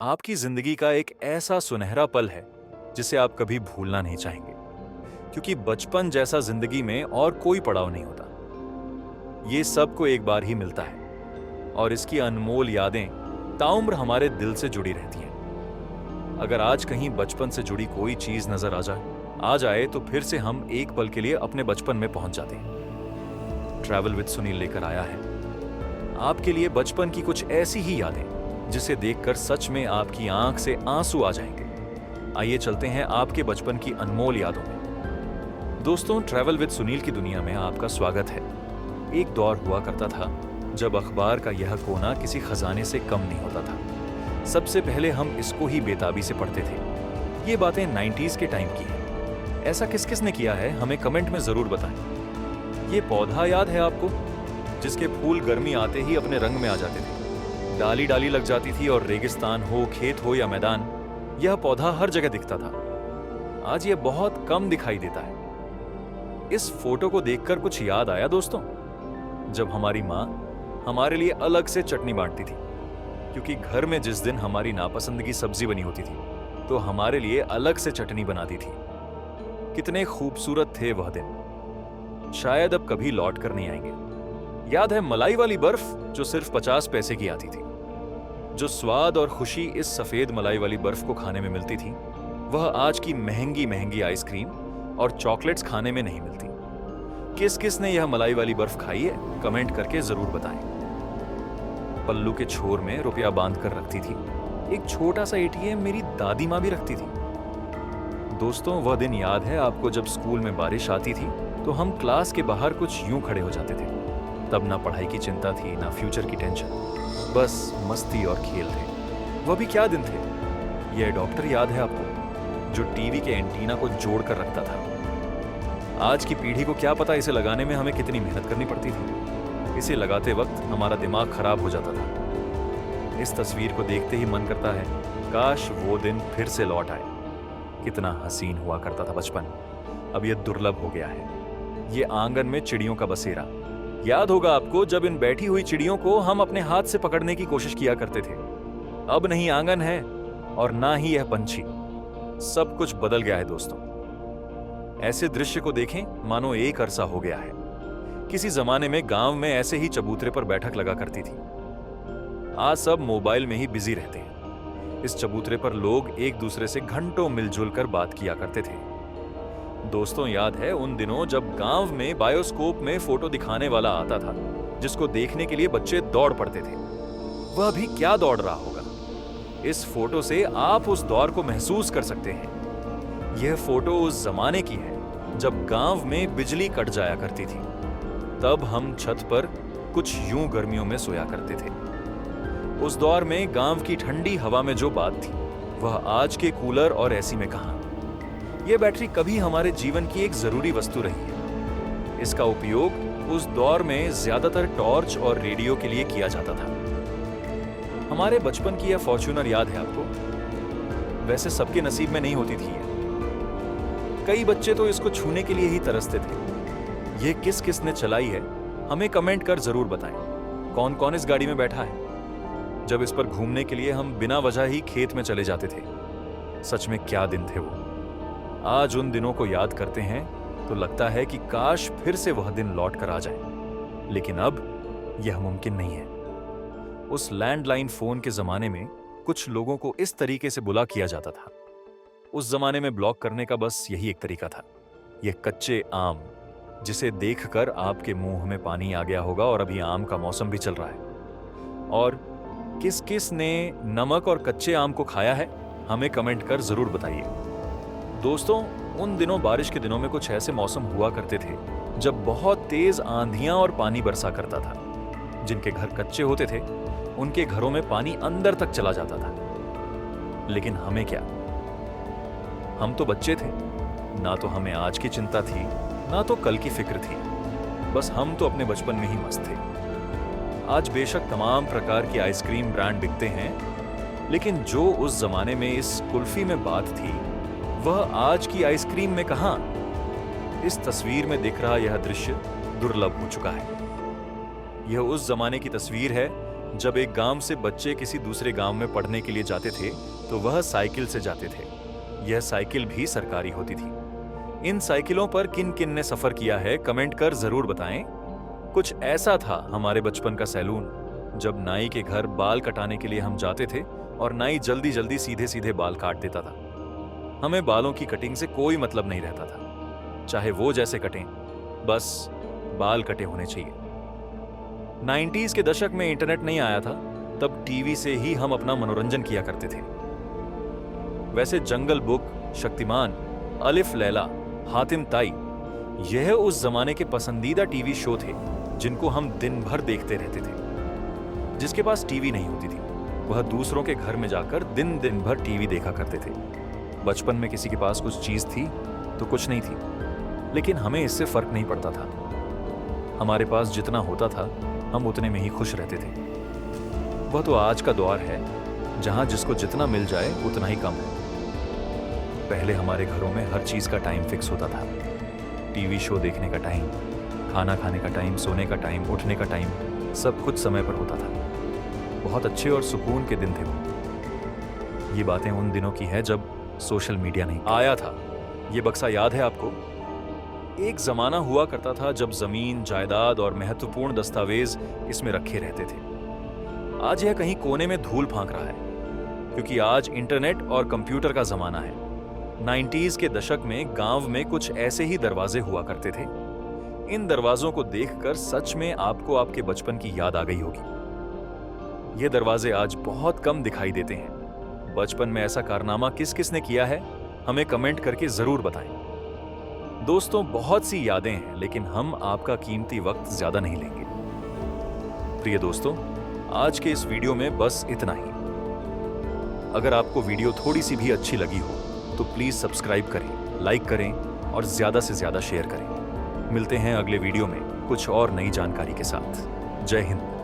आपकी जिंदगी का एक ऐसा सुनहरा पल है जिसे आप कभी भूलना नहीं चाहेंगे, क्योंकि बचपन जैसा जिंदगी में और कोई पड़ाव नहीं होता। ये सबको एक बार ही मिलता है और इसकी अनमोल यादें ताउम्र हमारे दिल से जुड़ी रहती हैं। अगर आज कहीं बचपन से जुड़ी कोई चीज नजर आ जाए तो फिर से हम एक पल के लिए अपने बचपन में पहुंच जाते हैं। ट्रैवल विद सुनील लेकर आया है आपके लिए बचपन की कुछ ऐसी ही यादें जिसे देखकर सच में आपकी आंख से आंसू आ जाएंगे। आइए चलते हैं आपके बचपन की अनमोल यादों में। दोस्तों, ट्रैवल विद सुनील की दुनिया में आपका स्वागत है। एक दौर हुआ करता था जब अखबार का यह कोना किसी खजाने से कम नहीं होता था। सबसे पहले हम इसको ही बेताबी से पढ़ते थे। ये बातें 90s के टाइम की हैं। ऐसा किस किस ने किया है हमें कमेंट में जरूर बताएं। ये पौधा याद है आपको, जिसके फूल गर्मी आते ही अपने रंग में आ जाते थे। डाली डाली लग जाती थी और रेगिस्तान हो, खेत हो या मैदान, यह पौधा हर जगह दिखता था। आज यह बहुत कम दिखाई देता है। इस फोटो को देखकर कुछ याद आया दोस्तों, जब हमारी माँ हमारे लिए अलग से चटनी बांटती थी, क्योंकि घर में जिस दिन हमारी नापसंद की सब्जी बनी होती थी तो हमारे लिए अलग से चटनी बनाती थी। कितने खूबसूरत थे वह दिन, शायद अब कभी लौट कर नहीं आएंगे। याद है मलाई वाली बर्फ जो सिर्फ 50 पैसे की आती थी। जो स्वाद और खुशी इस सफेद मलाई वाली बर्फ को खाने में मिलती थी, वह आज की महंगी महंगी आइसक्रीम और चॉकलेट्स खाने में नहीं मिलती। किस किस ने यह मलाई वाली बर्फ खाई है, कमेंट करके जरूर बताएं। पल्लू के छोर में रुपया बांध कर रखती थी। एक छोटा सा एटीएम मेरी दादी माँ भी रखती थी। दोस्तों, वह दिन याद है आपको जब स्कूल में बारिश आती थी तो हम क्लास के बाहर कुछ यूं खड़े हो जाते थे। तब ना पढ़ाई की चिंता थी, ना फ्यूचर की टेंशन, बस मस्ती और खेल थे। वह भी क्या दिन थे। यह एडॉप्टर याद है आपको, जो टीवी के एंटीना को जोड़ कर रखता था। आज की पीढ़ी को क्या पता इसे लगाने में हमें कितनी मेहनत करनी पड़ती थी। इसे लगाते वक्त हमारा दिमाग खराब हो जाता था। इस तस्वीर को देखते ही मन करता है काश वो दिन फिर से लौट आए। कितना हसीन हुआ करता था बचपन, अब यह दुर्लभ हो गया है। ये आंगन में चिड़ियों का बसेरा याद होगा आपको, जब इन बैठी हुई चिड़ियों को हम अपने हाथ से पकड़ने की कोशिश किया करते थे। अब नहीं आंगन है और ना ही यह पंछी। सब कुछ बदल गया है दोस्तों। ऐसे दृश्य को देखें मानो एक अरसा हो गया है। किसी जमाने में गांव में ऐसे ही चबूतरे पर बैठक लगा करती थी। आज सब मोबाइल में ही बिजी रहते हैं। इस चबूतरे पर लोग एक दूसरे से घंटों मिलजुल कर बात किया करते थे। दोस्तों, याद है उन दिनों जब गांव में बायोस्कोप में फोटो दिखाने वाला आता था, जिसको देखने के लिए बच्चे दौड़ पड़ते थे। वह भी क्या दौड़ रहा होगा। इस फोटो से आप उस दौर को महसूस कर सकते हैं। यह फोटो उस जमाने की है जब गांव में बिजली कट जाया करती थी। तब हम छत पर कुछ यूं गर्मियों में सोया करते थे। उस दौर में गांव की ठंडी हवा में जो बात थी, वह आज के कूलर और एसी में कहां। यह बैटरी कभी हमारे जीवन की एक जरूरी वस्तु रही है। इसका उपयोग उस दौर में ज्यादातर टॉर्च और रेडियो के लिए किया जाता था। हमारे बचपन की यह फॉर्च्यूनर याद है आपको? वैसे सबके नसीब में नहीं होती थी ये। कई बच्चे तो इसको छूने के लिए ही तरसते थे। यह किस किस ने चलाई है हमें कमेंट कर जरूर बताएं। कौन कौन इस गाड़ी में बैठा है जब इस पर घूमने के लिए हम बिना वजह ही खेत में चले जाते थे। सच में क्या दिन थे वो। आज उन दिनों को याद करते हैं तो लगता है कि काश फिर से वह दिन लौट कर आ जाए, लेकिन अब यह मुमकिन नहीं है। उस लैंडलाइन फोन के जमाने में कुछ लोगों को इस तरीके से बुला किया जाता था। उस जमाने में ब्लॉक करने का बस यही एक तरीका था। यह कच्चे आम, जिसे देखकर आपके मुंह में पानी आ गया होगा, और अभी आम का मौसम भी चल रहा है। और किस किस ने नमक और कच्चे आम को खाया है हमें कमेंट कर जरूर बताइए। दोस्तों, उन दिनों बारिश के दिनों में कुछ ऐसे मौसम हुआ करते थे जब बहुत तेज आंधियां और पानी बरसा करता था। जिनके घर कच्चे होते थे उनके घरों में पानी अंदर तक चला जाता था। लेकिन हमें क्या, हम तो बच्चे थे। ना तो हमें आज की चिंता थी, ना तो कल की फिक्र थी। बस हम तो अपने बचपन में ही मस्त थे। आज बेशक तमाम प्रकार की आइसक्रीम ब्रांड बिकते हैं, लेकिन जो उस जमाने में इस कुल्फी में बात थी, वह आज की आइसक्रीम में कहां। इस तस्वीर में दिख रहा यह दृश्य दुर्लभ हो चुका है। यह उस जमाने की तस्वीर है जब एक गांव से बच्चे किसी दूसरे गांव में पढ़ने के लिए जाते थे तो वह साइकिल से जाते थे। यह साइकिल भी सरकारी होती थी। इन साइकिलों पर किन किन ने सफर किया है कमेंट कर जरूर बताएं। कुछ ऐसा था हमारे बचपन का सैलून, जब नाई के घर बाल कटाने के लिए हम जाते थे और नाई जल्दी जल्दी सीधे सीधे बाल काट देता था। हमें बालों की कटिंग से कोई मतलब नहीं रहता था, चाहे वो जैसे कटें, बस बाल कटे होने चाहिए। 90s के दशक में इंटरनेट नहीं आया था, तब टीवी से ही हम अपना मनोरंजन किया करते थे। वैसे जंगल बुक, शक्तिमान, अलिफ लैला, हातिम ताई, यह उस जमाने के पसंदीदा टीवी शो थे जिनको हम दिन भर देखते रहते थे। जिसके पास टीवी नहीं होती थी वह दूसरों के घर में जाकर दिन दिन भर टीवी देखा करते थे। बचपन में किसी के पास कुछ चीज थी तो कुछ नहीं थी, लेकिन हमें इससे फर्क नहीं पड़ता था। हमारे पास जितना होता था हम उतने में ही खुश रहते थे। वह तो आज का दौर है जहां जिसको जितना मिल जाए उतना ही कम है। पहले हमारे घरों में हर चीज का टाइम फिक्स होता था। टीवी शो देखने का टाइम, खाना खाने का टाइम, सोने का टाइम, उठने का टाइम, सब कुछ समय पर होता था। बहुत अच्छे और सुकून के दिन थे वो। ये बातें उन दिनों की है जब सोशल मीडिया नहीं आया था। ये बक्सा याद है आपको? एक जमाना हुआ करता था जब जमीन, जायदाद और महत्वपूर्ण दस्तावेज इसमें रखे रहते थे। आज यह कहीं कोने में धूल फांक रहा है, क्योंकि आज इंटरनेट और कंप्यूटर का जमाना है। 90s के दशक में गांव में कुछ ऐसे ही दरवाजे हुआ करते थे। इन दरवाजों को देखकर सच में आपको आपके बचपन की याद आ गई होगी। ये दरवाजे आज बहुत कम दिखाई देते हैं। बचपन में ऐसा कारनामा किस किस ने किया है हमें कमेंट करके जरूर बताएं। दोस्तों, बहुत सी यादें हैं, लेकिन हम आपका कीमती वक्त ज्यादा नहीं लेंगे। प्रिय दोस्तों, आज के इस वीडियो में बस इतना ही। अगर आपको वीडियो थोड़ी सी भी अच्छी लगी हो तो प्लीज सब्सक्राइब करें, लाइक करें और ज्यादा से ज्यादा शेयर करें। मिलते हैं अगले वीडियो में कुछ और नई जानकारी के साथ। जय हिंद।